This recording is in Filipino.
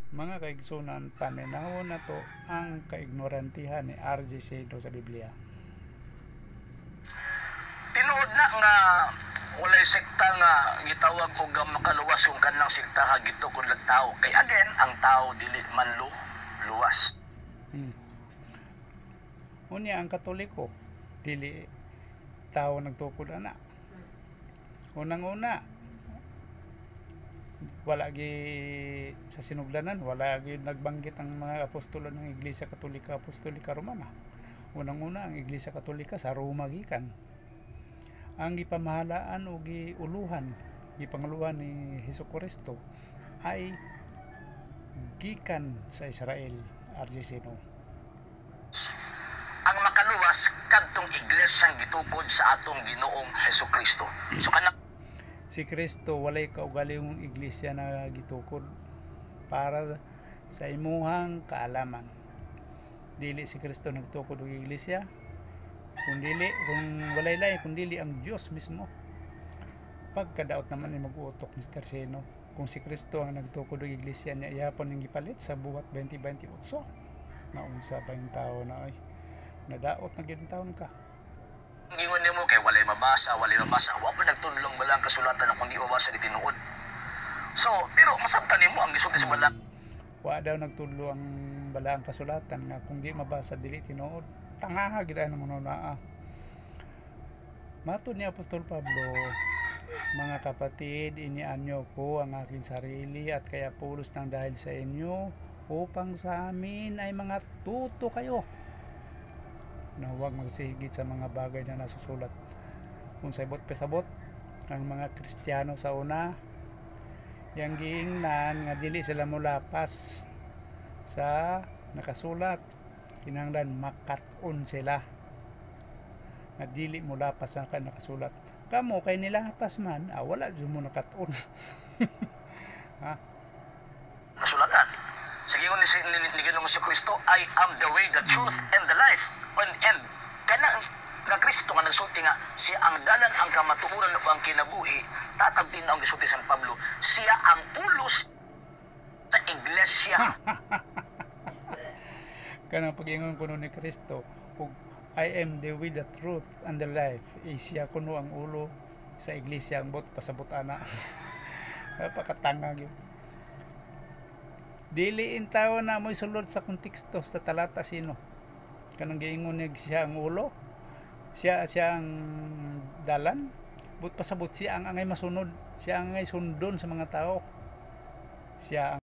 Mga kaigsunan, paminahon na to ang kaignorantihan ni R.J. Seno sa Biblia. Tinuod na nga walay sekta nga gitawag og makaluwas kung kanang sekta hagito kun tao kay again ang tao dili man luwas. Unya ang Katoliko dili tao nagtukod ana. Unang-una, wala gi sa sinugdanan, wala gi nagbanggit ang mga apostolo ng Iglesia Katolika Apostolika Romana. Unang-una ang Iglesia Katolika sa Roma gikan. Ang gipamahalaan o giuluhan, gipanguluhan ni Hesukristo ay gikan sa Israel. R.J. Seno. Ang makaluwas kadtong iglesyang gitukod sa atong Ginoong Hesukristo. So kanang si Kristo walay kaugalingong iglesia na gitukod para sa imuhang kaalaman. Dili si Kristo nagtukod og iglesia, kung walay lain kundi ang Dios mismo. Pagkadaot naman ni mag-utok Mr. Seno, kung si Kristo ang nagtukod og iglesia niya, iyapon ning gipalit sa buhat 2028. Naunsa pa yung tao na ay nadaot na gintaon ka. ingon nimo kay walay mabasa, wa pa nagtudlong balang kasulatan kung di mabasa di tinuod. So, pero masabtan nimo ang gisulti sa balang. Wa daw nagtudlo ang balaang kasulatan nga kung di mabasa dili tinuod. Tangaha gid ang manunaa. Matud ni Apostol Pablo, mga kapatid, inianyo ko ang aking sarili at kaya pulos ng dahil sa inyo upang sa amin ay mga tuto kayo na huwag magsigit sa mga bagay na nasusulat. Kung sabot pasabot ang mga Kristiyano sa una, yang giingnan nga dili sila mulapas sa nakasulat, kinahanglan makat-on sila nga dili mulapas sa nakasulat. Kamo kay nilapas man, wala jud mo nakat-on. Ha? Kasulatan. Sige ni Ginoong Kristo, I am the way, the truth, and the life. And kanang nga Kristo nga nagsulti nga siya ang dalan, ang kamatuoran ug ang kinabuhi. Tatag din ang gisulti San Pablo, siya ang ulos sa iglesia. Kanang pag-ingon kuno ni Kristo, ug I am the way, the truth, and the life. Siya kuno ang ulo sa iglesia, ang pasabot ana. Napakatanga gyud. Dili in tawo na mo'y sulod sa konteksto sa talata sino. Kanang giingon niya siya ang ulo, siya ang dalan, but pasabot siya ang angay masunod, siya ang angay sundon sa mga tao. Siya ang